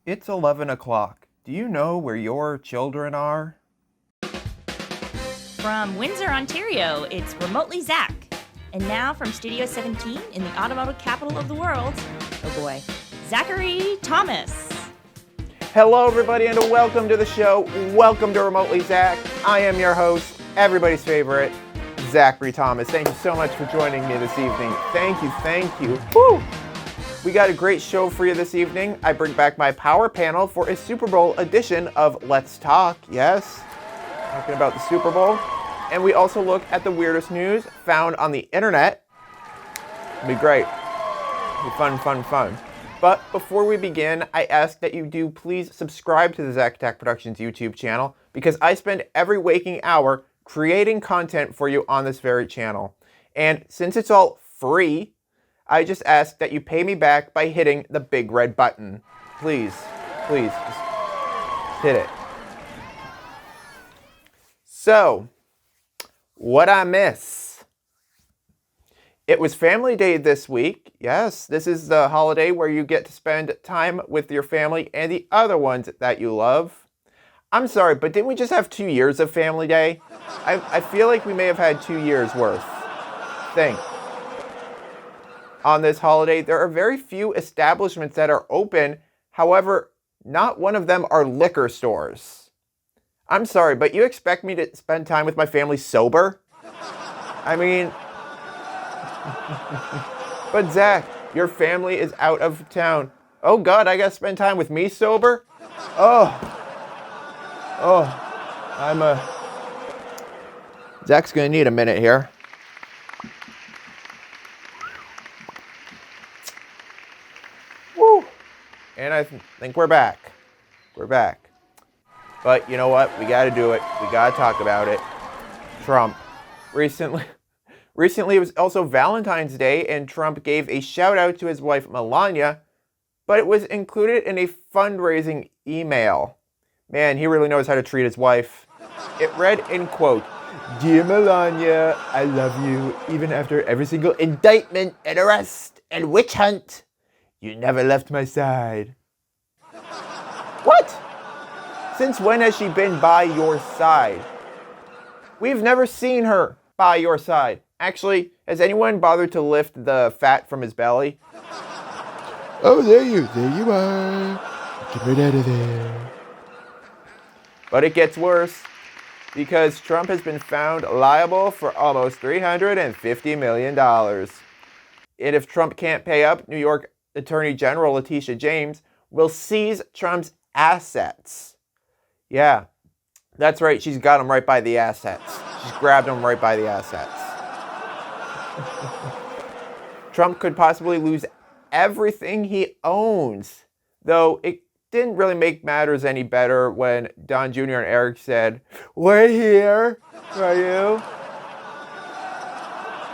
It's 11 o'clock. Do you know where your children are? From Windsor, Ontario, it's Remotely Zach. And now from Studio 17 in the automotive capital of the world, oh boy, Zachary Thomas. Hello, everybody, and welcome to the show. Welcome to Remotely Zach. I am your host, everybody's favorite, Zachary Thomas. Thank you so much for joining me this evening. Thank you. Woo! We got a great show for you this evening. I bring back my power panel for a Super Bowl edition of Let's Talk. Yes, talking about the Super Bowl. And we also look at the weirdest news found on the internet. It'll be great. It'll be fun. But before we begin, I ask that you do please subscribe to the Zach Attack Productions YouTube channel, because I spend every waking hour creating content for you on this very channel. And since it's all free, I just ask that you pay me back by hitting the big red button. Please, just hit it. So, what I miss? It was Family Day this week. Yes, this is the holiday where you get to spend time with your family and the other ones that you love. I'm sorry, but didn't we just have 2 years of Family Day? I feel like we may have had 2 years worth. Think. On this holiday, there are very few establishments that are open. However, not one of them are liquor stores. I'm sorry, but you expect me to spend time with my family sober? I mean, but Zach, your family is out of town. Oh God, I gotta spend time with me sober? Zach's gonna need a minute here. Woo! And I think we're back. But you know what? We gotta do it. We gotta talk about it. Trump. Recently it was also Valentine's Day, and Trump gave a shout out to his wife Melania, but it was included in a fundraising email. Man, he really knows how to treat his wife. It read in quote, "Dear Melania, I love you, even after every single indictment and arrest and witch hunt. You never left my side." What? Since when has she been by your side? We've never seen her by your side. Actually, has anyone bothered to lift the fat from his belly? Oh, there you are. Get right out of there. But it gets worse, because Trump has been found liable for almost $350 million. And if Trump can't pay up, New York Attorney General Letitia James will seize Trump's assets. Yeah, that's right. She's got him right by the assets. She's grabbed him right by the assets. Trump could possibly lose everything he owns. Though it didn't really make matters any better when Don Jr. and Eric said, "We're here for you."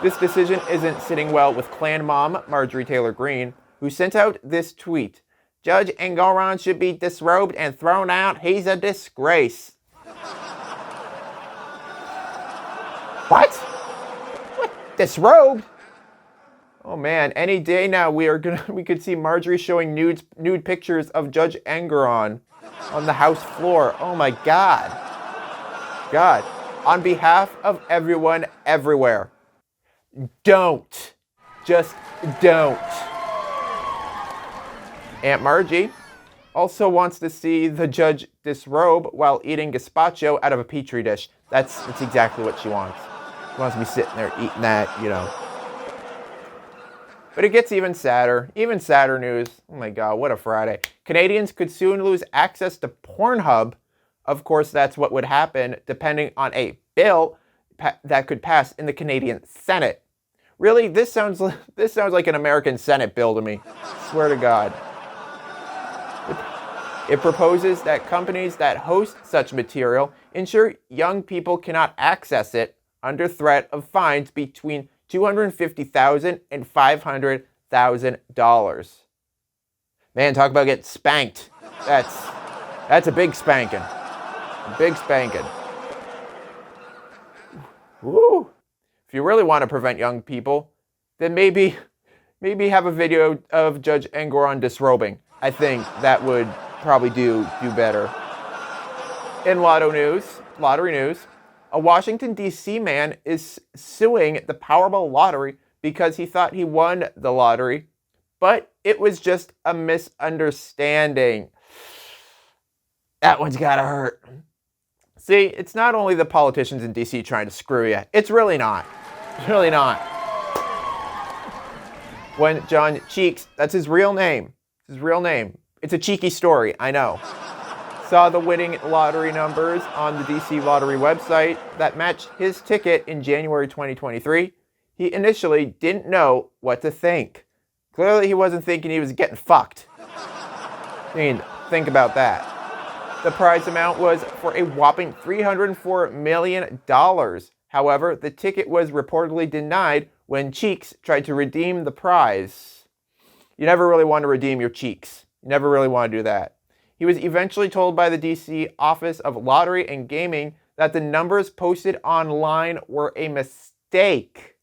This decision isn't sitting well with Klan mom Marjorie Taylor Greene, who sent out this tweet: "Judge Engoron should be disrobed and thrown out. He's a disgrace." What? Disrobed? Oh man, any day now we could see Marjorie showing nude pictures of Judge Engoron on the House floor. Oh my God. On behalf of everyone everywhere, don't. Just don't. Aunt Margie also wants to see the judge disrobe while eating gazpacho out of a petri dish. That's exactly what she wants. She wants to be sitting there eating that, But it gets even sadder news. Oh my God, what a Friday. Canadians could soon lose access to Pornhub. Of course, that's what would happen depending on a bill that could pass in the Canadian Senate. Really, this sounds like an American Senate bill to me. Swear to God. It proposes that companies that host such material ensure young people cannot access it under threat of fines between $250,000 and $500,000. Man, talk about getting spanked. That's a big spanking. Woo! If you really want to prevent young people, then maybe have a video of Judge Engoron disrobing. I think that would probably do better. In lottery news, a Washington, D.C. man is suing the Powerball lottery because he thought he won the lottery, but it was just a misunderstanding. That one's gotta hurt. See, it's not only the politicians in D.C. trying to screw you. It's really not. It's really not. When John Cheeks, that's his real name. It's a cheeky story, I know. Saw the winning lottery numbers on the DC Lottery website that matched his ticket in January 2023. He initially didn't know what to think. Clearly he wasn't thinking he was getting fucked. I mean, think about that. The prize amount was for a whopping $304 million. However, the ticket was reportedly denied when Cheeks tried to redeem the prize. You never really want to redeem your cheeks. You never really want to do that. He was eventually told by the DC Office of Lottery and Gaming that the numbers posted online were a mistake.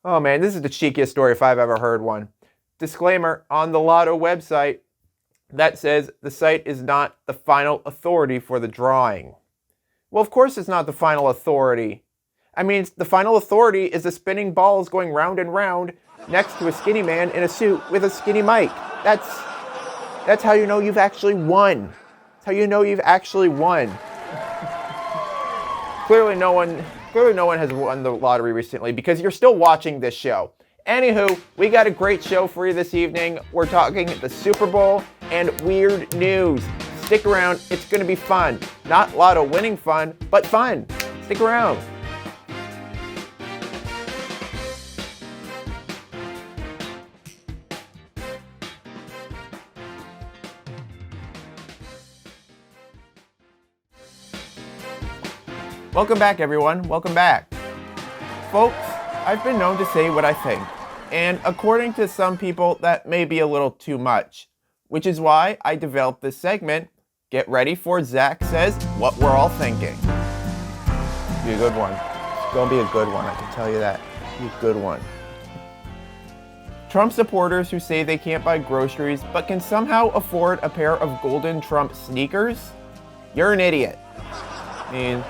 Oh man, this is the cheekiest story if I've ever heard one. Disclaimer on the Lotto website that says the site is not the final authority for the drawing. Well, of course it's not the final authority. I mean, the final authority is the spinning balls going round and round next to a skinny man in a suit with a skinny mic. That's how you know you've actually won. That's how you know you've actually won. Clearly no one has won the lottery recently because you're still watching this show. Anywho, we got a great show for you this evening. We're talking the Super Bowl and weird news. Stick around, it's gonna be fun. Not lotto winning fun, but fun. Stick around. Welcome back, everyone. Welcome back. Folks, I've been known to say what I think, and according to some people, that may be a little too much, which is why I developed this segment. Get ready for Zach Says What We're All Thinking. Be a good one. It's gonna be a good one, I can tell you that. Be a good one. Trump supporters who say they can't buy groceries but can somehow afford a pair of golden Trump sneakers? You're an idiot. I mean,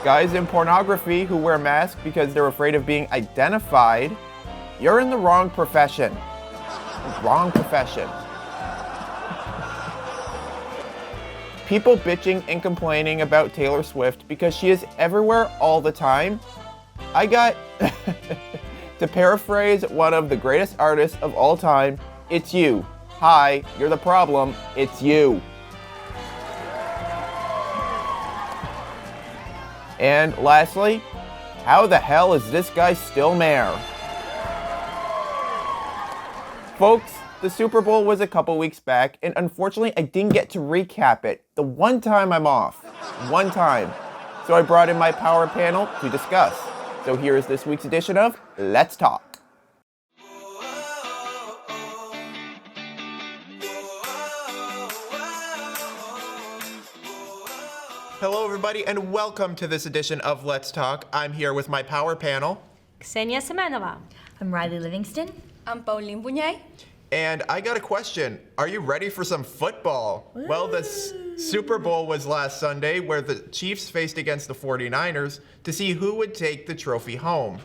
guys in pornography who wear masks because they're afraid of being identified, you're in the wrong profession. Wrong profession. People bitching and complaining about Taylor Swift because she is everywhere all the time. I got, to paraphrase one of the greatest artists of all time, it's you. Hi, you're the problem, it's you. And lastly, how the hell is this guy still mayor? Folks, the Super Bowl was a couple weeks back, and unfortunately I didn't get to recap it. The one time I'm off. One time. So I brought in my power panel to discuss. So here is this week's edition of Let's Talk. Hello everybody and welcome to this edition of Let's Talk. I'm here with my power panel. Ksenia Semenova. I'm Riley Livingston. I'm Pauline Bougnay. And I got a question. Are you ready for some football? Woo! Well, the Super Bowl was last Sunday where the Chiefs faced against the 49ers to see who would take the trophy home.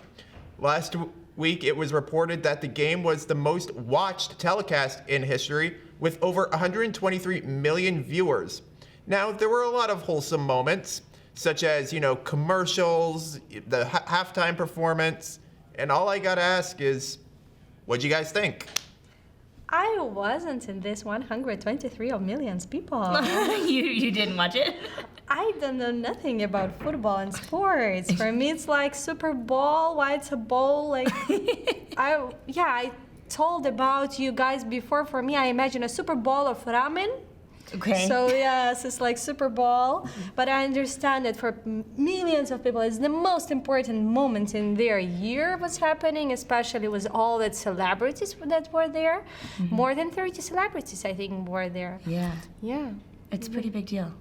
Last week, it was reported that the game was the most watched telecast in history with over 123 million viewers. Now, there were a lot of wholesome moments, such as, commercials, the halftime performance, and all I gotta ask is, what'd you guys think? I wasn't in this 123 of millions people. You didn't watch it? I don't know nothing about football and sports. For me, it's like Super Bowl. Why it's a bowl? Like, I told about you guys before. For me, I imagine a Super Bowl of ramen. Okay. So yes, it's like Super Bowl, but I understand that for millions of people, it's the most important moment in their year. What's happening, especially with all the celebrities that were there. Mm-hmm. More than 30 celebrities, I think, were there. Yeah. Yeah. It's a pretty big deal.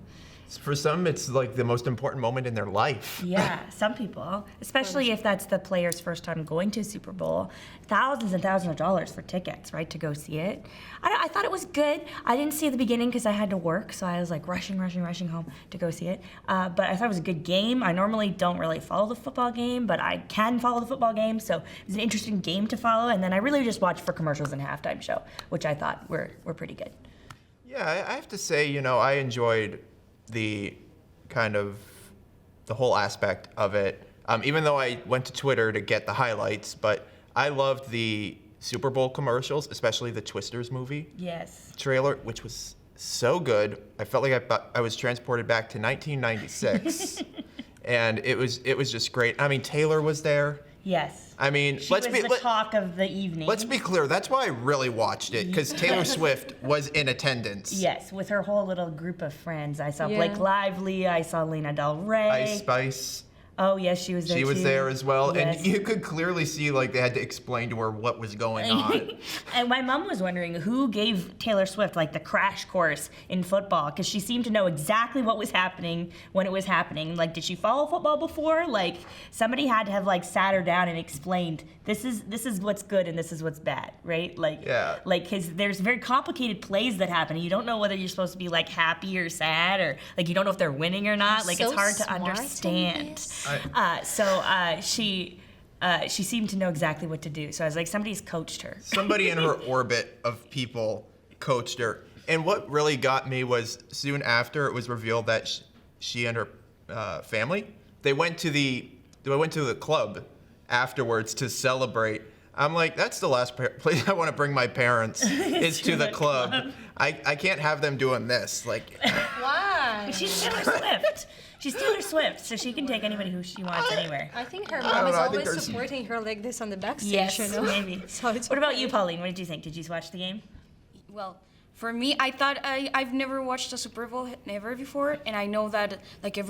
For some, it's like the most important moment in their life. Yeah, some people, especially if that's the player's first time going to a Super Bowl, thousands and thousands of dollars for tickets, right, to go see it. I thought it was good. I didn't see the beginning because I had to work, so I was like rushing home to go see it. But I thought it was a good game. I normally don't really follow the football game, but I can follow the football game, so it was an interesting game to follow. And then I really just watched for commercials and halftime show, which I thought were pretty good. Yeah, I have to say, I enjoyed the kind of the whole aspect of it, even though I went to Twitter to get the highlights, but I loved the Super Bowl commercials, especially the Twisters movie trailer, which was so good. I felt like I was transported back to 1996, and it was just great. I mean, Taylor was there. Yes. I mean, she was the talk of the evening. Let's be clear. That's why I really watched it, because Taylor Swift was in attendance. Yes, with her whole little group of friends. I saw Blake Lively. I saw Lana Del Rey. Ice Spice. Oh, yes, she was there She was too. there as well, Yes. and you could clearly see like they had to explain to her what was going on. And my mom was wondering who gave Taylor Swift like the crash course in football, because she seemed to know exactly what was happening when it was happening. Like, did she follow football before? Like, somebody had to have like sat her down and explained this is what's good and this is what's bad, right? Like, Yeah. Like, because there's very complicated plays that happen, and you don't know whether you're supposed to be like happy or sad, or like you don't know if they're winning or not. Like, So it's hard to smart on understand. this. She seemed to know exactly what to do. So I was like, somebody's coached her. Somebody in her orbit of people coached her. And what really got me was soon after it was revealed that she and her family, they went to the club afterwards to celebrate. I'm like, that's the last place I want to bring my parents is to the club. I can't have them doing this. Like, Why? She's Taylor Swift. She's Taylor Swift, so she can take anybody who she wants anywhere. I think her don't mom is know, I think always there's- supporting her like this on the backstage, Yes, you know? maybe. So it's What about okay. you, Pauline? What did you think? Did you watch the game? Well, for me, I thought I've never watched a Super Bowl never before, and I know that like I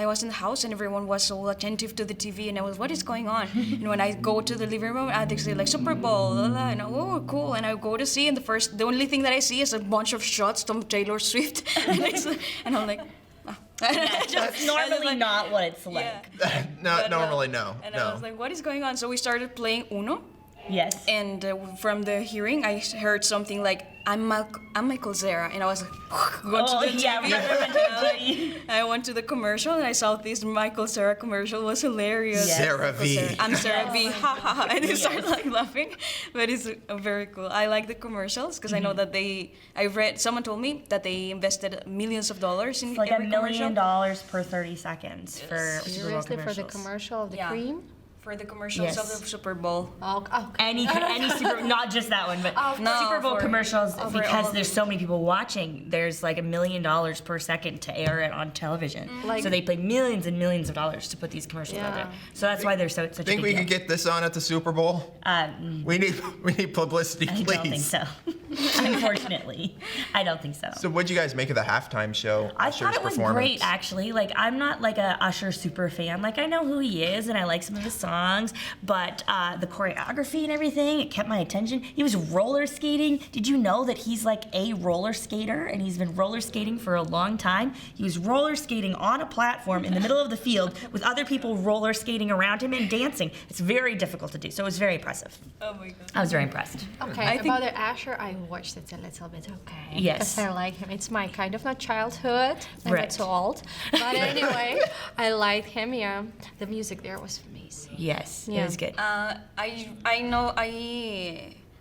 was in the house and everyone was so attentive to the TV, and I was, what is going on? And when I go to the living room, they say like Super Bowl, blah, blah, and oh cool, and I go to see, and the only thing that I see is a bunch of shots from Taylor Swift, and I'm like. Oh. That's normally not what it's like. Yeah. not normally, no. And no. I was like, what is going on? So we started playing Uno. Yes. And from the hearing, I heard something like, I'm Michael Cera. And I was like, going to the yeah, TV. we went to the TV. I went to the commercial and I saw this Michael Cera commercial. It was hilarious. Yes. Sarah V. I'm Sarah B. Ha ha ha. And they started like laughing. But it's very cool. I like the commercials because I know that someone told me that they invested millions of dollars in It's like every $1 commercial. million per 30 seconds for Super Bowl Seriously, for the commercials. commercial of the Yeah. cream? For the commercials Yes. of the Super Bowl. Oh, okay. Any Super, not just that one, but No, Super Bowl for- commercials, for all because of there's them. so many people watching. There's like $1 million per second to air it on television. Like- So they pay millions and millions of dollars to put these commercials out there. Yeah. So that's why they're such a Think big we deal. could get this on at the Super Bowl? We need publicity, I please. don't think so. Unfortunately, I don't think so. So what'd you guys make of the halftime show? I Usher's thought it was performance? great, actually. Like, I'm not like a Usher super fan. Like, I know who he is and I like some of his songs, but the choreography and everything, it kept my attention. He was roller skating. Did you know that he's like a roller skater and he's been roller skating for a long time? He was roller skating on a platform in the middle of the field with other people roller skating around him and dancing. It's very difficult to do, so it was very impressive. Oh my god. I was very impressed. Okay, I think- about the Asher, I watched it a little bit, okay. Yes. Because I like him. It's my kind of not childhood. I'm Right. not so old. But anyway, I liked him, yeah. The music there was amazing. Yes, it Yeah. was good.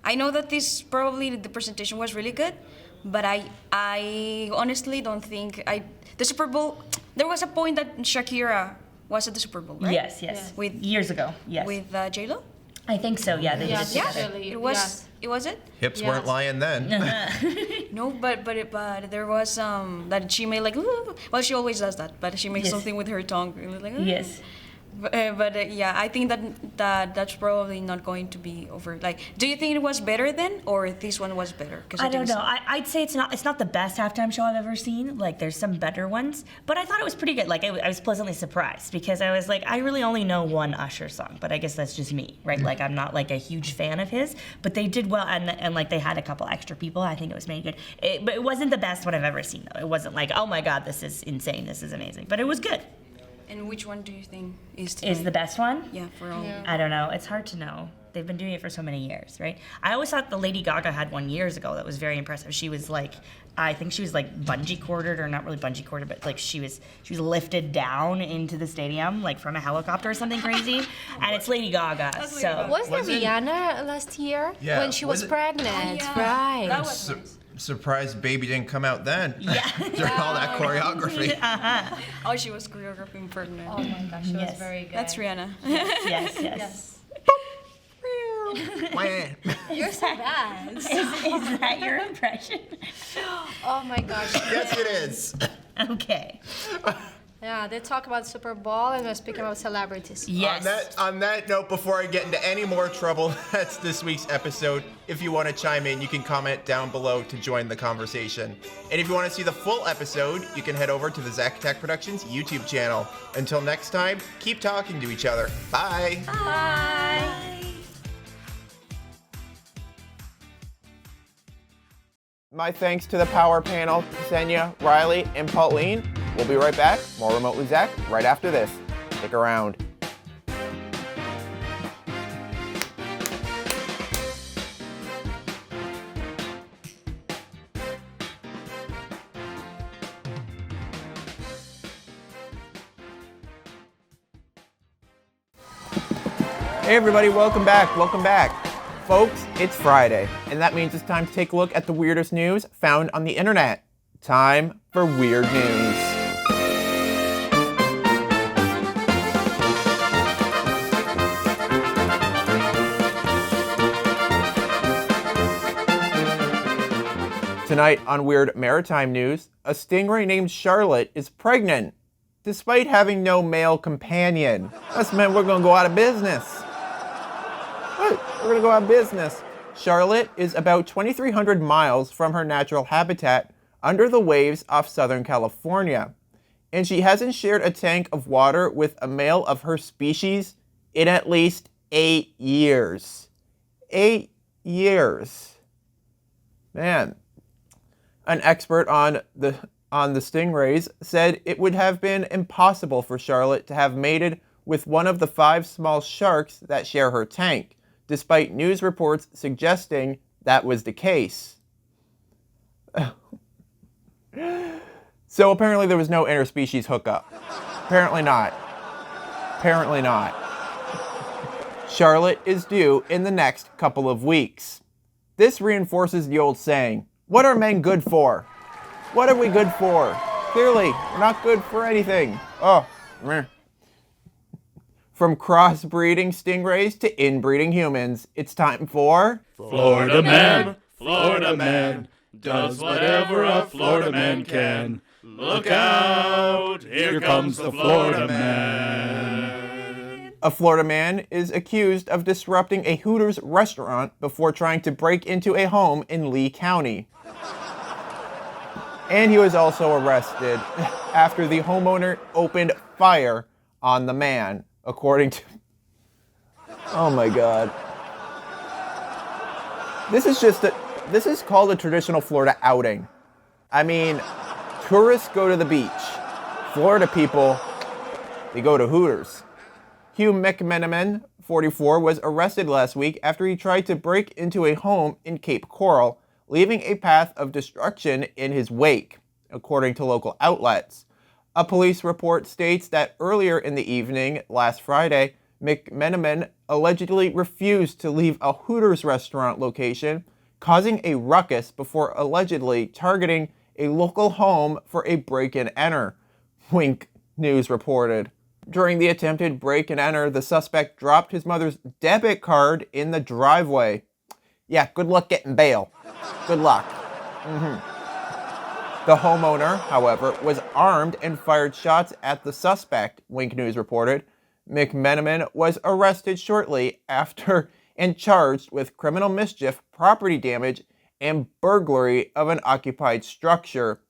I know that this probably the presentation was really good, but I honestly don't think the Super Bowl. There was a point that Shakira was at the Super Bowl, right? Yes, yes. With Years ago, yes. with J-Lo. I think so, yeah. They Yes, did it together. actually, It was. yes. It was it. Hips Yes. weren't lying then. No, but there was that she made like, "Ooh." Well, she always does that, but she makes Yes. something with her tongue, like, "Ooh." Yes. Yeah, I think that's probably not going to be over. Like, do you think it was better then, or this one was better? I don't know. I'd say it's not the best halftime show I've ever seen. Like, there's some better ones, but I thought it was pretty good. Like, I was pleasantly surprised because I was like, I really only know one Usher song, but I guess that's just me, right? Like, I'm not like a huge fan of his, but they did well, and like they had a couple extra people. I think it was made good. But it wasn't the best one I've ever seen though. It wasn't like, oh my God, this is insane, this is amazing, but it was good. And which one do you think is the best one? Yeah, for all. Yeah. I don't know. It's hard to know. They've been doing it for so many years, right? I always thought the Lady Gaga had one years ago that was very impressive. She was like, I think she was like bungee corded, or not really bungee corded, but like she was lifted down into the stadium like from a helicopter or something crazy. And it's Lady Gaga. So Was there Rihanna last year when she was pregnant? Right. That was nice. Surprised baby didn't come out then. Yeah. During all that choreography. Oh, she was choreographing Pregnant. Oh my gosh, she was Yes. very good. That's Rihanna. yes. You're so bad. Is that your impression? Oh my gosh. Yes, it is. Okay. Yeah, they talk about Super Bowl and we're speaking about celebrities. Yes. On that note, before I get into any more trouble, that's this week's episode. If you want to chime in, you can comment down below to join the conversation. And if you want to see the full episode, you can head over to the Zach Tech Productions YouTube channel. Until next time, keep talking to each other. Bye. Bye. My thanks to the power panel, Ksenia, Riley, and Pauline. We'll be right back. More Remotely Zach right after this. Stick around. Hey everybody, welcome back. Folks, it's Friday, and that means it's time to take a look at the weirdest news found on the internet. Time for Weird News. Tonight on Weird Maritime News, a stingray named Charlotte is pregnant, despite having no male companion. That's meant we're gonna go out of business. We're gonna go out of business. Charlotte is about 2,300 miles from her natural habitat under the waves off Southern California, and she hasn't shared a tank of water with a male of her species in at least 8 years. 8 years. Man. An expert on the stingrays said it would have been impossible for Charlotte to have mated with one of the 5 small sharks that share her tank, despite news reports suggesting that was the case. So apparently there was no interspecies hookup. Apparently not. Charlotte is due in the next couple of weeks. This reinforces the old saying, what are men good for? What are we good for? Clearly, we're not good for anything. Oh, meh. From crossbreeding stingrays to inbreeding humans, it's time for... Florida man does whatever a Florida man can. Look out, here comes the Florida man. A Florida man is accused of disrupting a Hooters restaurant before trying to break into a home in Lee County. And he was also arrested after the homeowner opened fire on the man, according to... Oh my God. This is called a traditional Florida outing. I mean, tourists go to the beach. Florida people, they go to Hooters. Hugh McMenamin, 44, was arrested last week after he tried to break into a home in Cape Coral, leaving a path of destruction in his wake, according to local outlets. A police report states that earlier in the evening, last Friday, McMenamin allegedly refused to leave a Hooters restaurant location, causing a ruckus before allegedly targeting a local home for a break-and-enter, Wink News reported. During the attempted break-and-enter, the suspect dropped his mother's debit card in the driveway. Yeah, good luck getting bail. Good luck. The homeowner, however, was armed and fired shots at the suspect, Wink News reported. McMenamin was arrested shortly after and charged with criminal mischief, property damage, and burglary of an occupied structure.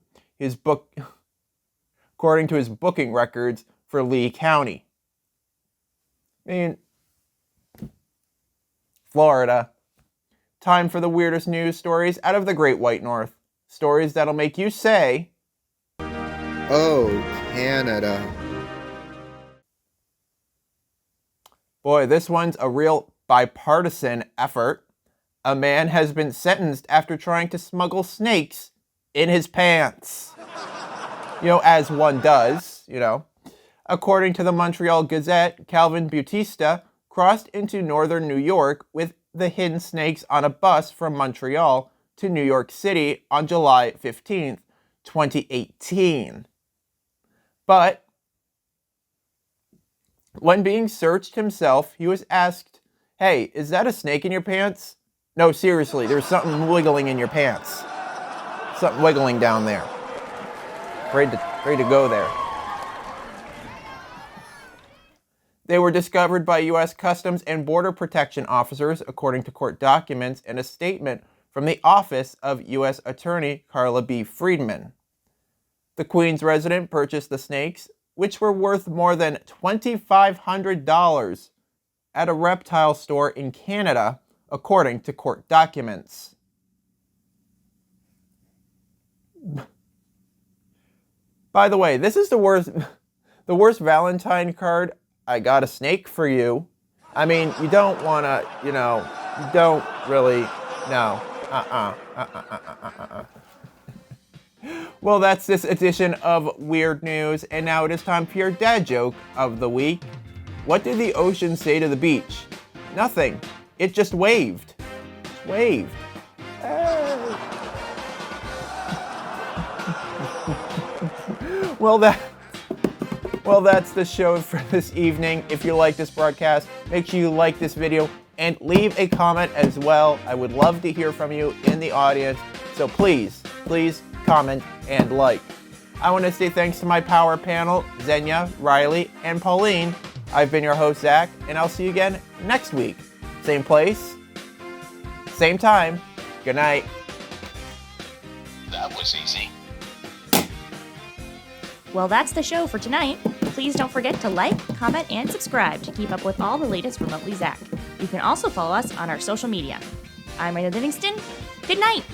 According to his booking records for Lee County. I mean, Florida. Time for the weirdest news stories out of the Great White North. Stories that'll make you say, "Oh, Canada." Boy, this one's a real bipartisan effort. A man has been sentenced after trying to smuggle snakes in his pants. As one does, According to the Montreal Gazette, Calvin Bautista crossed into northern New York with the hidden snakes on a bus from Montreal to New York City on July 15th, 2018. But when being searched himself, he was asked, "Hey, is that a snake in your pants?" "No, seriously, there's something wiggling in your pants. Something wiggling down there." Afraid to go there. They were discovered by U.S. Customs and Border Protection officers, according to court documents and a statement from the office of U.S. Attorney Carla B. Friedman. The Queens resident purchased the snakes, which were worth more than $2,500 at a reptile store in Canada, according to court documents. By the way, this is the worst Valentine card. "I got a snake for you." I mean, you don't want to, you don't really, no. Well, that's this edition of Weird News, and now it is time for your dad joke of the week. What did the ocean say to the beach? Nothing. It just waved. Just waved. Hey. Well, that's the show for this evening. If you like this broadcast, make sure you like this video and leave a comment as well. I would love to hear from you in the audience. So please comment and like. I want to say thanks to my power panel, Xenia, Riley, and Pauline. I've been your host, Zach, and I'll see you again next week. Same place, same time. Good night. That was easy. Well, that's the show for tonight. Please don't forget to like, comment, and subscribe to keep up with all the latest Remotely Zach. You can also follow us on our social media. I'm Raina Livingston. Good night.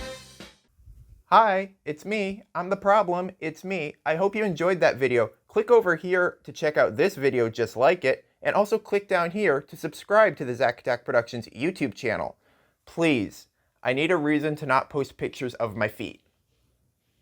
Hi, it's me. I'm the problem. It's me. I hope you enjoyed that video. Click over here to check out this video just like it, and also click down here to subscribe to the Zach Attack Productions YouTube channel. Please, I need a reason to not post pictures of my feet.